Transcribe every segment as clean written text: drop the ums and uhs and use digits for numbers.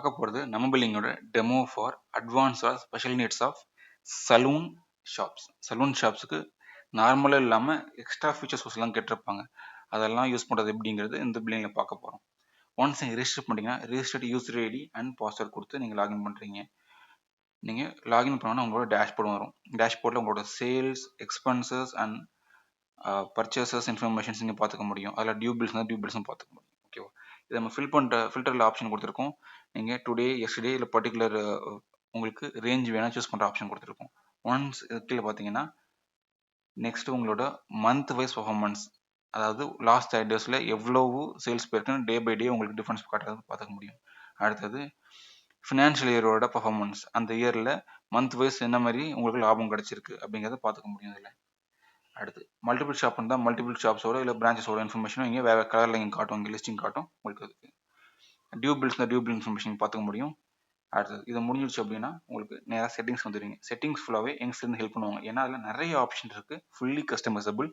பார்க்க போகிறது நம்ம பில்லிங்கோட demo for advance or special needs of salon shops. Salon ஷாப்ஸுக்கு நார்மலாக இல்லாமல் எக்ஸ்ட்ரா ஃபீச்சர்ஸ்லாம் கேட்டிருப்பாங்க. அதெல்லாம் யூஸ் பண்ணுறது எப்படிங்கிறது இந்த பில்லிங்கில் பார்க்க போகிறோம். ஒன்ஸ் நீங்கள் ரிஜிஸ்டர் பண்ணிங்கன்னா registered user ID and password கொடுத்து நீங்கள் லாகின் பண்ணுறீங்க. நீங்கள் லாகின் பண்ணோன்னா உங்களோட டேஷ்போர்டு வரும். டேஷ்போர்டில் உங்களோட sales, expenses and purchases informations நீங்கள் பார்த்துக்க முடியும். அதில் டியூ பில்ஸும் பார்த்துக்க முடியும். ஓகேவா? இதை நம்ம ஃபில்டரில் ஆப்ஷன் கொடுத்துருக்கோம். நீங்கள் டுடே, எஸ்டர்டே இல்லை பர்டிகுலர் உங்களுக்கு ரேஞ்ச் வேணால் சூஸ் பண்ணுற ஆப்ஷன் கொடுத்துருக்கோம். ஒன்ஸ் கீழே பார்த்தீங்கன்னா நெக்ஸ்ட் உங்களோட மந்த் வைஸ் பர்ஃபார்மன்ஸ், அதாவது லாஸ்ட் 5 டேஸில் எவ்வளவு சேல்ஸ் போயிருக்குன்னு டே பை டே உங்களுக்கு டிஃப்ரென்ஸ் காட்டுறது பார்த்துக்க முடியும். அடுத்தது ஃபினான்ஷியல் இயரோட பர்ஃபார்மன்ஸ், அந்த இயரில் மந்த் வைஸ் என்ன மாதிரி உங்களுக்கு லாபம் கிடச்சிருக்கு அப்படிங்கிறத பார்த்துக்க முடியும் இதில். அடுத்து மல்டிபிள் ஷாப் இருந்தால் மல்டிபிள் ஷாப்ஸோட இல்லை பிரான்ச்சஸோட இன்ஃபர்மேஷனும் இங்கே வேறு கலரில் இங்கே காட்டும், இங்கே லிஸ்டிங் காட்டும் உங்களுக்கு. அதுக்கு டியூ பில் இன்ஃபர்மேஷன் பார்த்துக்க முடியும். அடுத்தது இது முடிஞ்சிடுச்சு அப்படின்னா உங்களுக்கு நேராக செட்டிங்ஸ் வந்துடுவீங்க. செட்டிங்ஸ் ஃபுல்லாகவே எங்கேருந்து ஹெல்ப் பண்ணுவாங்க. ஏன்னா அதில் நிறைய ஆப்ஷன் இருக்குது, ஃபுல்லி கஸ்டமைசபிள்.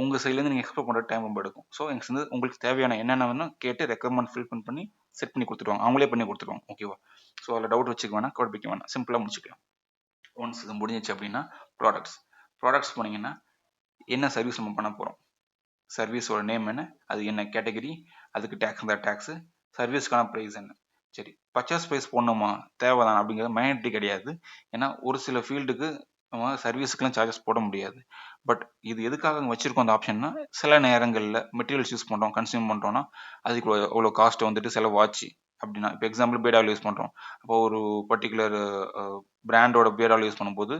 உங்கள் சைட்லேருந்து நீங்கள் எக்ஸ்ப்ளோர் பண்ணுற டைம் ரொம்ப எடுக்கும். ஸோ எங்கேருந்து உங்களுக்கு தேவையான என்னென்ன வேணும் கேட்டு ரெக்கமெண்ட் ஃபில் பண்ணி செட் பண்ணி கொடுத்துருவாங்க. அவங்களே பண்ணி கொடுத்துருவாங்க. ஓகேவா? ஸோ அதில் டவுட் வச்சுக்க வேணாம், கோட் வைக்க வேணாம், சிம்பிளாக முடிச்சுக்கலாம். ஒன்ஸ் இது முடிஞ்சிச்சு அப்படின்னா ப்ராடக்ட்ஸ் போனீங்கன்னா என்ன சர்வீஸ் நம்ம பண்ண போகிறோம், சர்வீஸோட நேம் என்ன, அது என்ன கேட்டகரி, அதுக்கு டேக்ஸ் இருந்தால் டேக்ஸு, சர்வீஸ்க்கான ப்ரைஸ் என்ன. சரி, பர்ச்சேஸ் ப்ரைஸ் போடணுமா தேவைதான் அப்படிங்கிறது மைனாரிட்டி கிடையாது. ஏன்னா ஒரு சில ஃபீல்டுக்கு நம்ம சர்வீஸுக்கெலாம் சார்ஜஸ் போட முடியாது. பட் இது எதுக்காக வச்சுருக்கோம் அந்த ஆப்ஷன்னா, சில நேரங்களில் மெட்டீரியல்ஸ் யூஸ் பண்ணுறோம், கன்சியூம் பண்ணுறோன்னா அதுக்கு அவ்வளோ காஸ்ட் வந்துட்டு செலவாச்சு அப்படின்னா, இப்போ எக்ஸாம்பிள் பேட் ஆயில் யூஸ் பண்ணுறோம். அப்போ ஒரு பர்டிகுலர் பிராண்டோட பேட் ஆயில் யூஸ் பண்ணும்போது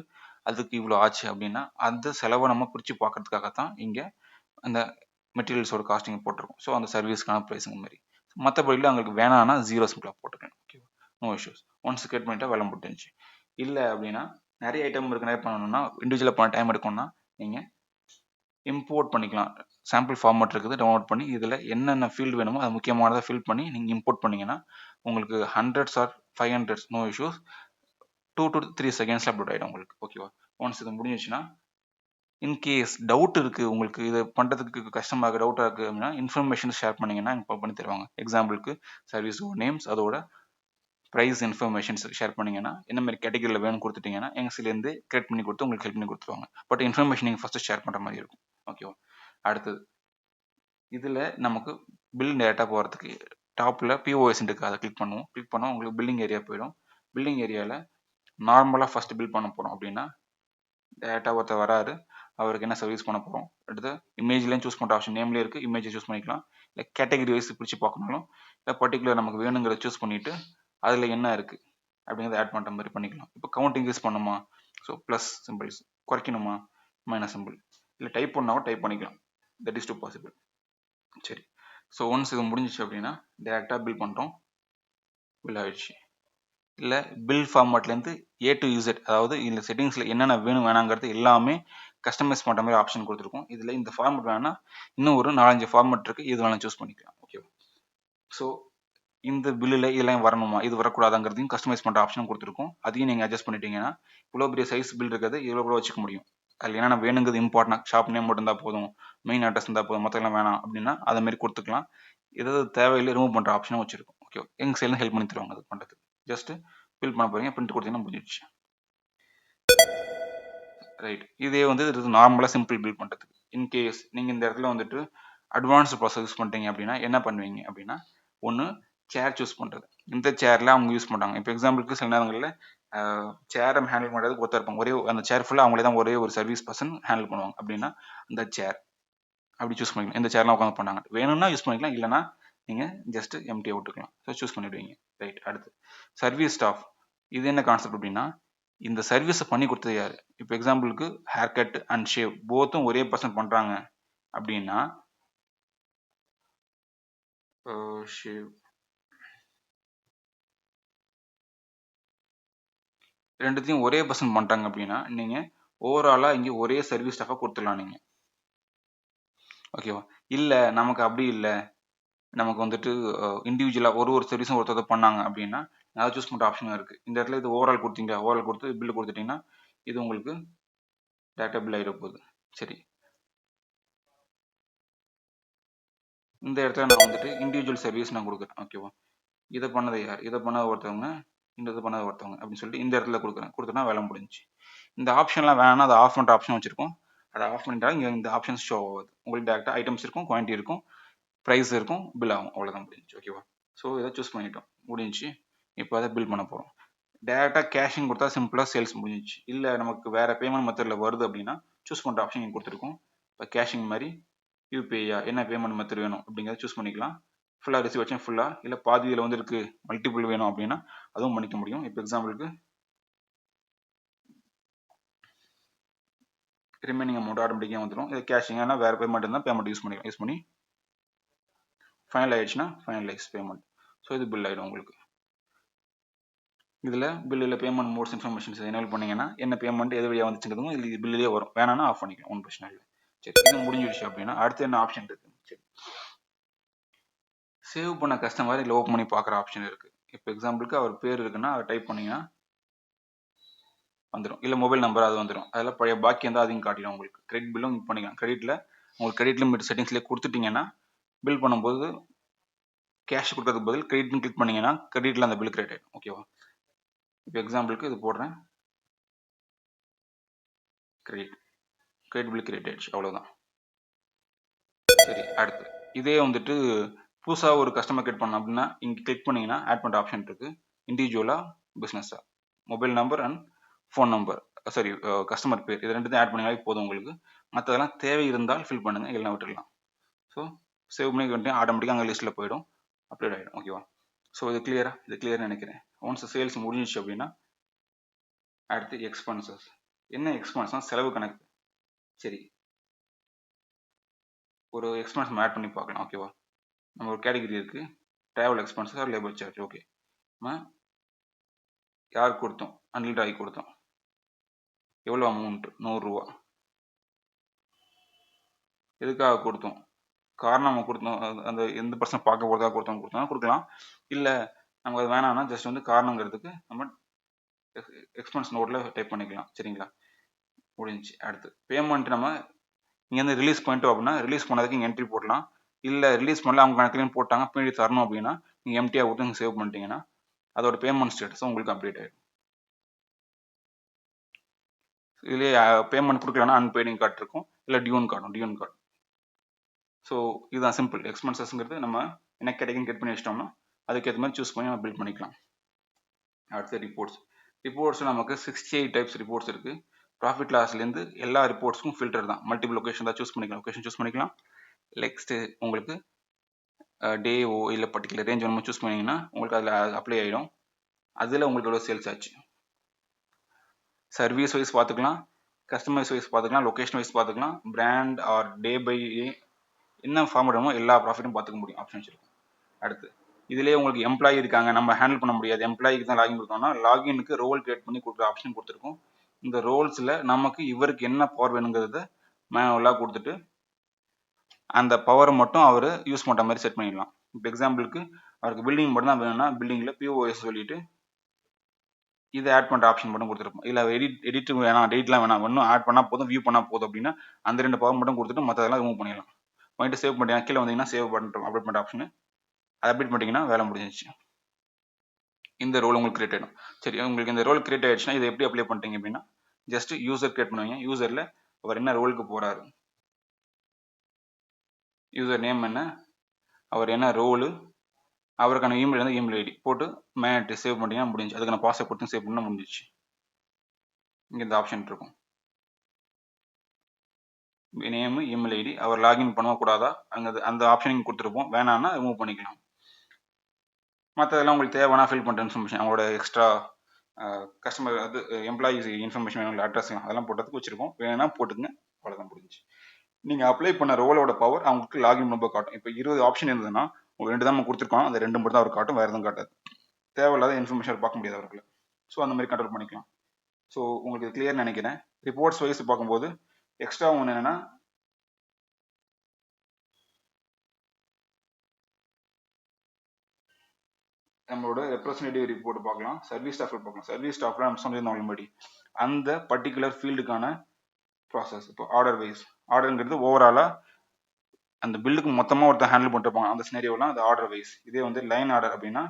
அதுக்கு இவ்வளோ ஆச்சு அப்படின்னா அந்த செலவை நம்ம பிரித்து பார்க்கறதுக்காகத்தான் இங்கே அந்த மெட்டீரியல்ஸோட காஸ்டிங் போட்டிருக்கோம். ஸோ அந்த சர்வீஸ்க்கான ப்ரைஸுங்க மாதிரி. மற்றபடியில் அவங்களுக்கு வேணான்னா 0 சிம்பிளாக போட்டுக்கணும். ஓகேவா? No issues. ஒன்ஸ் கேட் பண்ணிட்டா வேலை முடிஞ்சிச்சு. இல்லை அப்படின்னா நிறைய ஐட்டம் இருக்குது, நிறைய பண்ணணும்னா இண்டிவிஜுவலாக பண்ண டைம் எடுக்கணும்னா நீங்கள் இம்போர்ட் பண்ணிக்கலாம். சாம்பிள் ஃபார்மேட் இருக்குது, டவுன்லோட் பண்ணி இதில் என்னென்ன ஃபீல்டு வேணுமோ அது முக்கியமானதை ஃபில் பண்ணி நீங்கள் இம்போர்ட் பண்ணிங்கன்னா உங்களுக்கு 100s R 500s no issues 2 to 3 செகண்ட்ஸில் அப்லோட் ஆகிடும் உங்களுக்கு. ஓகேவா? ஒன்ஸ் இது முடிஞ்சிச்சுன்னா இன்கேஸ் டவுட் இருக்குது உங்களுக்கு, இதை பண்ணுறதுக்கு கஷ்டமாக இருக்குது, டவுட்டாக இருக்குது அப்படின்னா இன்ஃபர்மேஷன் ஷேர் பண்ணிங்கன்னா இப்போ பண்ணி தருவாங்க. எக்ஸாம்பிளுக்கு சர்வீஸ் நேம்ஸ், அதோட ப்ரைஸ் இன்ஃபர்மேஷன்ஸ் ஷேர் பண்ணிங்கன்னா என்ன மாதிரி கேட்டகரியில் வேணும்னு கொடுத்துட்டிங்கன்னா எங்கள் சைட்லேருந்து கிரியேட் பண்ணி கொடுத்து உங்களுக்கு ஹெல்ப் பண்ணி கொடுத்துருவாங்க. பட் இன்ஃபர்மேஷன் நீங்கள் ஃபஸ்ட்டு ஷேர் பண்ணுற மாதிரி இருக்கும். ஓகேவா? அடுத்தது இதில் நமக்கு பில் டேட்டா போகிறதுக்கு டாப்பில் பிஓஎஸ் இருக்குது, அதை கிளிக் பண்ணுவோம். கிளிக் பண்ணால் உங்களுக்கு பில்லிங் ஏரியா போயிடும். பில்லிங் ஏரியாவில் நார்மலாக ஃபஸ்ட்டு பில் பண்ண போகிறோம் அப்படின்னா டேட்டா ஒருத்தர் வராரு, அவருக்கு என்ன சர்வீஸ் பண்ண போகிறோம். அடுத்து இமேஜ்லேயும் சூஸ் பண்ணுற ஆப்ஷன் நேம்லேயே இருக்குது, இமேஜை சூஸ் பண்ணிக்கலாம். இல்லை கேட்டகரி வைஸ் பிடிச்சி பார்க்கணும், இல்லை பர்டிகுலர் நமக்கு வேணுங்கிறத சூஸ் பண்ணிவிட்டு அதில் என்ன இருக்குது அப்படிங்கிறத ஆட் பண்ணுற மாதிரி பண்ணிக்கலாம். இப்போ கவுண்ட் இன்க்ரீஸ் பண்ணுமா, ஸோ ப்ளஸ் சிம்பிள்ஸ், குறைக்கணுமா மைனஸ் சிம்பிள், இல்லை டைப் பண்ணாலும் டைப் பண்ணிக்கலாம். That is too possible. சரி, ஸோ ஒன்ஸ் இது முடிஞ்சிச்சு அப்படின்னா டேரெக்டாக பில் பண்ணுறோம். பில் ஆகிடுச்சு. இல்லை பில் ஃபார்மேட்லேருந்து ஏ டு யூசட், அதாவது இந்த செட்டிங்ஸில் என்னென்ன வேணும் வேணாங்கிறது எல்லாமே கஸ்டமைஸ் பண்ணுற மாதிரி ஆப்ஷன் கொடுத்துருக்கோம். இதில் இந்த ஃபார்மேட் வேணா இன்னும் ஒரு 4-5 ஃபார்மேட் இருக்குது, இது வேணாலும் சூஸ் பண்ணிக்கலாம். ஓகேவா? ஸோ இந்த பில்லில் இதெல்லாம் வரணுமா, இது வரக்கூடாதுங்கிறதையும் கஸ்டமைஸ் பண்ணுற ஆப்ஷன் கொடுத்துருக்கோம். அதையும் நீங்கள் அட்ஜஸ்ட் பண்ணிட்டீங்கன்னா இவ்வளோ பெரிய சைஸ் பில் இருக்கிறது இவ்வளோ கூட வச்சுக்க முடியும். அதில் என்னென்ன வேணுங்கிறது இம்பார்ட்டன்ட், ஷாப் நேம் மட்டும் இருந்தால் போதும், மெயின் அட்ரஸ் இருந்தால் போதும், மற்றெல்லாம் வேணாம் அப்படின்னா அதை மாதிரி கொடுத்துக்கலாம். ஏதாவது தேவையில்லை ரிமூவ் பண்ணுற ஆப்ஷனும் வச்சுருக்கோம். ஓகே, எங்கள் சைடில் ஹெல்ப் பண்ணி தருவாங்க அது பண்ணுறதுக்கு. ஜஸ்ட்டு பில் பண்ண போகிறீங்க, பிரிண்ட் கொடுத்தீங்கன்னா முடிஞ்சிடுச்சு. ரைட், இதே இது நார்மலாக சிம்பிள் பில் பண்ணுறதுக்கு. இன்கேஸ் நீங்கள் இந்த இடத்துல வந்துட்டு அட்வான்ஸ்டு ப்ராசஸ் யூஸ் பண்ணுறீங்க அப்படின்னா என்ன பண்ணுவீங்க அப்படின்னா, ஒன்று சேர் சூஸ் பண்ணுறது. இந்த சேரில் அவங்க யூஸ் பண்ணுறாங்க. இப்போ எக்ஸாம்பிளுக்கு சில நேரங்களில் சேரை ஹேண்டில் பண்ணுறதுக்கு ஒருத்தர் இருப்பாங்க, ஒரே அந்த சேர் ஃபுல்லாக அவங்களே தான் ஒரே ஒரு சர்வீஸ் பர்சன் ஹேண்டில் பண்ணுவாங்க. அப்படின்னா அந்த சேர் அப்படி சூஸ் பண்ணிக்கலாம். இந்த சேர்லாம் உட்காந்து பண்ணாங்க, வேணும்னா யூஸ் பண்ணிக்கலாம், இல்லைனா நீங்கள் ஜஸ்ட்டு எம்டியாக விட்டுக்கலாம். ஸோ சூஸ் பண்ணிவிடுவீங்க. ரைட், அடுத்து சர்வீஸ் ஸ்டாஃப். இது என்ன கான்செப்ட் அப்படின்னா, இந்த சர்வீஸை பண்ணி கொடுத்தது யார். இப்போ எக்ஸாம்பிளுக்கு ஹேர் கட் அண்ட் ஷேவ் போத்தும் ஒரே பர்சன் பண்ணுறாங்க அப்படின்னா, ஷேவ் ரெண்டுத்தையும் ஒரே பர்சன் பண்ணுறாங்க அப்படின்னா நீங்கள் ஓவராலாக இங்கே ஒரே சர்வீஸ் ஸ்டாஃபாக கொடுத்துடலாம் நீங்கள். ஓகேவா? இல்லை நமக்கு அப்படி இல்லை, நமக்கு வந்துட்டு இண்டிவிஜுவலாக ஒரு சர்வீஸும் ஒருத்தர் பண்ணாங்க அப்படின்னா அதை சூஸ் பண்ணுற ஆப்ஷனும் இருக்குது. இந்த இடத்துல இது ஓவரால் கொடுத்தீங்க, ஓவரால் கொடுத்து பில்லு கொடுத்துட்டிங்கன்னா இது உங்களுக்கு டேட்டா பில் ஆகிட போகுது. சரி, இந்த இடத்துல நான் வந்துட்டு இண்டிவிஜுவல் சர்வீஸ் நான் கொடுக்குறேன். ஓகேவா? இதை பண்ணது யார், இதை பண்ணது ஒருத்தவங்க, இந்த இது பண்ணது ஒருத்தவங்க அப்படின்னு சொல்லிட்டு இந்த இடத்துல கொடுத்தோன்னா வேலை முடிஞ்சு. இந்த ஆப்ஷன்லாம் வேணாம்னா அதை ஆஃப் பண்ணுற ஆப்ஷன் வச்சிருக்கோம். அதை ஆஃப் பண்ணிட்டா இங்கே இந்த ஆப்ஷன்ஸ் ஷோ ஆகுது. உங்களுக்கு டேரெக்டாக ஐட்டம்ஸ் இருக்கும், குவான்டிட்டி இருக்கும், ப்ரைஸ் இருக்கும், பில் ஆகும். அவ்வளோதான் முடிஞ்சு. ஓகேவா? ஸோ இதை சூஸ் பண்ணிட்டோம், முடிஞ்சு. இப்போ அதை பில் பண்ண போகிறோம். டேரெக்டாக கேஷிங் கொடுத்தா சிம்பிளாக சேல்ஸ் முடிஞ்சிச்சு. இல்லை நமக்கு வேறு பேமெண்ட் மெத்தடில் வருது அப்படின்னா சூஸ் பண்ணுற ஆப்ஷன் இங்கே கொடுத்துருக்கோம். இப்போ கேஷிங் மாதிரி யூபிஐயா என்ன பேமெண்ட் மெத்தட் வேணும் அப்படிங்கிறத சூஸ் பண்ணிக்கலாம். ஃபுல்லாக ரிசீவ் வச்சேன் ஃபுல்லாக, இல்லை பாதி இதில் வந்து இருக்குது மல்டிபிள் வேணும் அப்படின்னா அதுவும் பண்ணிக்க முடியும். இப்போ எக்ஸாம்பிளுக்கு ரிமைனிங் அமௌண்ட் ஆட்டோமேட்டிக்காக வந்துடும். இது கேஷிங் ஆனால் வேறு பேமெண்ட் இருந்தால் பேமெண்ட் யூஸ் பண்ணி ஃபைனல் ஆயிடுச்சுன்னா ஃபைனலைஸ் பேமெண்ட். ஸோ இது பில் ஆகிடும் உங்களுக்கு. இதில் பில்லில் பேமெண்ட் மோட்ஸ் இன்ஃபர்மேஷன்ஸ் எனேபிள் பண்ணிங்கன்னா என்ன பேமெண்ட் எது வழியாக வந்துச்சுங்கிறதும் இது பில்லிலே வரும். வேணான்னா ஆஃப் பண்ணிக்கலாம், ஒன்றும் பிரச்சனை இல்லை. சரி, இது முடிஞ்சிடுச்சு அப்படின்னா அடுத்து என்ன ஆப்ஷன் இருக்குது? சரி, சேவ் பண்ண கஸ்டமர் இல்லை ஓப்பன் பண்ணி பார்க்குற ஆப்ஷன் இருக்குது. இப்போ எக்ஸாம்பிளுக்கு அவர் பேர் இருக்குன்னா அதை டைப் பண்ணிங்கன்னா வந்துடும். இல்லை மொபைல் நம்பர் அது வந்துடும். அதில் பழைய பாக்கி இருந்தால் அதையும் காட்டிடும் உங்களுக்கு. கிரெடிட் பில்லும் பண்ணிக்கலாம். கிரெடிட்டில் உங்களுக்கு கிரெடிட் லிமிட் செட்டிங்ஸ்லேயே கொடுத்துட்டிங்கன்னா பில் பண்ணும்போது கேஷ் கொடுக்கறதுக்கு பதில் கிரெடிட்னு கிளிக் பண்ணிங்கன்னா கிரெடிட்டில் அந்த பில் கிரியேட் ஆகிடும். ஓகேவா? இப்போ எக்ஸாம்பிளுக்கு இது போடுறேன், கிரெடிட் பில் கிரியேட் ஆயிடுச்சு. அவ்வளோதான். சரி, அடுத்து இதே வந்துட்டு புதுசாக ஒரு கஸ்டமர் கிரியேட் பண்ணோம் அப்படின்னா இங்கே கிளிக் பண்ணிங்கன்னா ஆட் பண்ணுற ஆப்ஷன் இருக்குது. இண்டிவிஜுவலாக, பிஸ்னஸாக, mobile number and phone number, sorry customer பேர், இது ரெண்டுத்தையும் ஆட் பண்ணிங்கனாலே போதும் உங்களுக்கு. மற்றதெல்லாம் தேவை இருந்தால் ஃபில் பண்ணுங்கள், இல்லைனா விட்டுடலாம். ஸோ சேவ் பண்ணி வந்துட்டு ஆட்டோமேட்டிக்காக அங்கே லிஸ்ட்டில் போயிடும், அப்டேட் ஆகிடும். ஓகேவா? ஸோ இது கிளியராக? இது கிளியர்னு நினைக்கிறேன். ஒன்ஸ் சேல்ஸ் முடிஞ்சிச்சு அப்படின்னா அடுத்து எக்ஸ்பென்சஸ். என்ன எக்ஸ்பென்ஸ்னால் செலவு கணக்கு. சரி, ஒரு எக்ஸ்பென்ஸ் நம்ம ஆட் பண்ணி பார்க்கலாம். ஓகேவா? நம்ம ஒரு கேட்டகரி இருக்குது, travel expenses R labour charge. Okay, நம்ம யார் கொடுத்தோம்? அன்லிட் ஆகி கொடுத்தோம். எவ்வளோ அமௌண்ட்? 100 ரூபா. எதுக்காக கொடுத்தோம்? காரணம் நம்ம கொடுத்தோம், அந்த எந்த பர்சன் பார்க்க போகிறதா கொடுத்தோம் கொடுக்கலாம். இல்லை நமக்கு அது வேணாம்னா ஜஸ்ட் வந்து காரணங்கிறதுக்கு நம்ம எக்ஸ்பென்ஸ் நோட்டில் டைப் பண்ணிக்கலாம். சரிங்களா? முடிஞ்சு. அடுத்து பேமெண்ட் நம்ம இங்கேருந்து ரிலீஸ் பண்ணிட்டோம் அப்படின்னா ரிலீஸ் பண்ணதுக்கு இங்கே என்ட்ரி போடலாம். இல்லை ரிலீஸ் பண்ணல அவங்க கணக்குலையும் போட்டாங்க பின்னாடி தரணும் அப்படின்னா நீங்கள் எம்டியாக கொடுத்து நீங்கள் சேவ் பண்ணிட்டீங்கன்னா அதோட பேமெண்ட் ஸ்டேட்டஸ் உங்களுக்கு அப்டேட் ஆகிடும். இதுலேயே பேமெண்ட் கொடுக்கலன்னா அன்பெய்டிங் கார்டு இருக்கும், இல்லை டியூன் கார்டு. ஸோ இதுதான் சிம்பிள். எக்ஸ்பென்சஸ்ங்கிறது நம்ம என்ன கேட்டகரின்னு கெட் பண்ணி வச்சிட்டோம்னா அதுக்கேற்ற மாதிரி சூஸ் பண்ணி நம்ம பில்ட் பண்ணிக்கலாம். அடுத்து ரிப்போர்ட்ஸ் நமக்கு 68 டைப்ஸ் ரிப்போர்ட்ஸ் இருக்குது. ப்ராஃபிட் லாஸ்லேருந்து எல்லா ரிப்போர்ட்ஸ்க்கும் ஃபில்டர் தான். மல்டிபிள் லொக்கேஷன் தான் சூஸ் பண்ணிக்கலாம். நெக்ஸ்ட்டு உங்களுக்கு டேஓ இல்லை பர்டிகுலர் ரேஞ்ச் நம்ம சூஸ் பண்ணிங்கன்னா உங்களுக்கு அதில் அப்ளை ஆகிடும். அதில் உங்களுக்கு எவ்வளோ சேல்ஸ் ஆச்சு, சர்வீஸ் வைஸ் பார்த்துக்கலாம், கஸ்டமர்ஸ் வைஸ் பார்த்துக்கலாம், லொக்கேஷன் வைஸ் பார்த்துக்கலாம், brand or day by day என்ன ஃபார்மேட் வேணுமோ எல்லா ப்ராஃபிட்டும் பார்த்துக்க முடியும், ஆப்ஷன்ஸ் இருக்கும். அடுத்து இதுலேயே உங்களுக்கு எம்ப்ளாயி இருக்காங்க, நம்ம ஹேண்டில் பண்ண முடியாது, எம்ப்ளாயிக்கு தான் லாகின் கொடுத்தோம்னா லாகினுக்கு ரோல் கிரியேட் பண்ணி கொடுக்குற ஆப்ஷன் கொடுத்துருக்கோம். இந்த ரோல்ஸில் நமக்கு இவருக்கு என்ன பவர் வேணுங்கிறத மேனுவலாக கொடுத்துட்டு அந்த பவரை மட்டும் அவர் யூஸ் பண்ணுற மாதிரி செட் பண்ணிடலாம். இப்போ எக்ஸாம்பிளுக்கு அவருக்கு பில்டிங் மட்டும் தான் வேணும்னா பில்டிங்கில் பிஓஎஸ் சொல்லிட்டு இதை ஆட் பண்ணுற ஆப்ஷன் மட்டும் கொடுத்துருப்போம். இல்லை எடிட் வேணாம், டேட்லாம் வேணாம், ஒன்றும் ஆட் பண்ணால் போதும், வியூ பண்ணால் போதும் அப்படின்னா அந்த 2 பவர் மட்டும் கொடுத்துட்டு மற்றதெல்லாம் ரிமூவ் பண்ணிடலாம். பண்ணிட்டு சேவ் பண்ணிட்டீங்கன்னா கீழே வந்தீங்கன்னா சேவ் பண்ணுறோம் அப்டேட் பண்ணுற ஆப்ஷன், அதை அப்டேட் பண்ணிட்டீங்கன்னா வேலை முடிஞ்சிச்சு. இந்த ரோல் உங்களுக்கு கிரியேட் ஆகிடும். சரி, உங்களுக்கு இந்த ரோல் கிரியேட் ஆகிடுச்சுன்னா இதை எப்படி அப்ளை பண்ணிட்டீங்க அப்படின்னா ஜஸ்ட் யூசர் கிரியேட் பண்ணுவீங்க. யூசரில் அவர் என்ன ரோலுக்கு போகிறாரு, யூசர் நேம் என்ன, அவர் என்ன ரோலு, அவருக்கான இமெயில் வந்து இமெயில் ஐடி போட்டு மேனேஜ் சேவ் பண்ணிட்டீங்கன்னா முடிஞ்சு. அதுக்கான பாஸ்வேர்ட் கொடுத்து சேவ் பண்ணால் முடிஞ்சிச்சு. இங்கே இந்த ஆப்ஷன் இருக்கும், நேமு இமெயில் ஐடி, அவர் லாகின் பண்ணக்கூடாதா அங்கே அந்த ஆப்ஷன் கொடுத்துருப்போம். வேணான்னா ரிமூவ் பண்ணிக்கலாம். மற்றதெல்லாம் உங்களுக்கு தேவைன்னா ஃபில் பண்ணுற இன்ஃபர்மேஷன், அவங்களோட எக்ஸ்ட்ரா கஸ்டமர் அது எம்ப்ளாயிஸ் இன்ஃபர்மேஷன் வேணும், அட்ரஸ்லாம் அதெல்லாம் போட்டதுக்கு வச்சுருக்கோம். வேணா போட்டுங்க, அவ்வளோதான் முடிஞ்சு. நீங்கள் அப்ளை பண்ண ரோலோட பவர் அவங்களுக்கு லாகின் நம்பர் காட்டும். இப்போ 20 ஆப்ஷன் இருந்ததுன்னா உங்களுக்கு 2 தான் நம்ம கொடுத்துருக்கோம், அந்த 2 மட்டும் தான் அவர் காட்டும், வேறு எதுவும் காட்டாது. தேவையில்லாத இன்ஃபர்மேஷன் பார்க்க முடியாது அவர்களை. ஸோ அந்த மாதிரி கண்ட்ரோல் பண்ணிக்கலாம். ஸோ உங்களுக்கு கிளியர் நினைக்கிறேன். ரிப்போர்ட்ஸ் வைஸ் பார்க்கும்போது எக்ஸ்ட்ரா ஒன்று என்னென்னா நம்மளோட ரெப்ரஸன்டேட்டிவ் ரிப்போர்ட் பார்க்கலாம், சர்வீஸ் ஸ்டாஃப் பார்க்கலாம். சர்வீஸ் ஸ்டாஃப்ல நம்ம சொன்னது முன்னாடி அந்த பர்டிகுலர் ஃபீல்டுக்கான ப்ராசஸ். இப்போ ஆர்டருங்கிறது ஓவராலாக அந்த பில்லுக்கு மொத்தமாக ஒருத்தர் ஹேண்டில் பண்ணிருப்பாங்க, அந்த சினேரியோலாம் அது ஆர்டர் வைஸ். இதே வந்து லைன் ஆர்டர் அப்படின்னா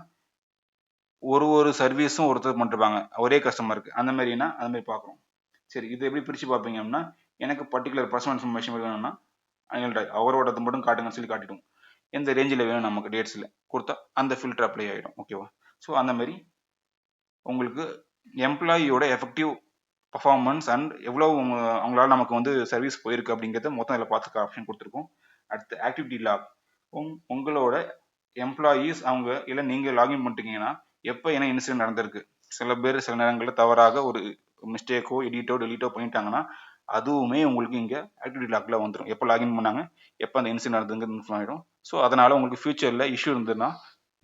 ஒரு சர்வீஸும் ஒருத்தர் பண்ணிருப்பாங்க ஒரே கஸ்டமருக்கு. அந்த மாதிரினா அந்த மாதிரி பார்க்குறோம். சரி, இது எப்படி பிரித்து பார்ப்பீங்க அப்படின்னா, எனக்கு பர்டிகுலர் பர்சனல் இன்ஃபர்மேஷன் வேணும்னா அவரோடது மட்டும் காட்டுங்கன்னு சொல்லி காட்டிடும். எந்த ரேஞ்சில் வேணும் நமக்கு டேட்ஸில் கொடுத்தா அந்த ஃபில்டர் அப்ளை ஆகிடும். ஓகேவா? ஸோ அந்த மாதிரி உங்களுக்கு எம்ப்ளாயியோட எஃபெக்டிவ் பர்ஃபார்மன்ஸ் அண்ட் எவ்வளோ அவங்களால நமக்கு வந்து சர்வீஸ் போயிருக்கு அப்படிங்கிறத மொத்தம் இதில் பார்த்துக்க ஆப்ஷன் கொடுத்துருக்கோம். அடுத்து ஆக்டிவிட்டி லாக். உங்களோட எம்ப்ளாயீஸ் அவங்க இல்லை நீங்கள் லாகின் பண்ணிட்டீங்கன்னா எப்போ என்ன இன்சிடென்ட் நடந்திருக்கு. சில பேர் சில நேரங்களில் தவறாக ஒரு மிஸ்டேக்கோ எடிட்டோ டெலிட்டோ பண்ணிட்டாங்கன்னா அதுவுமே உங்களுக்கு இங்கே ஆக்டிவிட்டி லாக்ல வந்துடும். எப்போ லாகின் பண்ணாங்க, எப்போ அந்த இன்சிடென்ட் நடந்துங்கிறது இன்ஃபார்ம் ஆகிடும். ஸோ அதனால் உங்களுக்கு ஃபியூச்சரில் இஷ்யூ இருந்ததுன்னா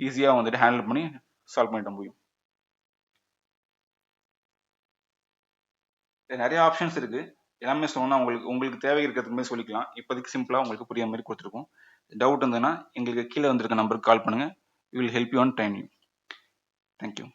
ஈஸியாக வந்துட்டு ஹேண்டில் பண்ணி சால்வ் பண்ணிட முடியும். நிறைய ஆப்ஷன்ஸ் இருக்குது. எல்லாமே சொன்னால் உங்களுக்கு தேவை இருக்கிறதுக்கு மாதிரி சொல்லிக்கலாம். இப்போதைக்கு சிம்பிளாக உங்களுக்கு புரியாத மாதிரி கொடுத்துருக்கோம். டவுட் இருந்ததுன்னா எங்களுக்கு கீழே வந்திருக்க நம்பருக்கு கால் பண்ணுங்கள். We will help you on time you. Thank you.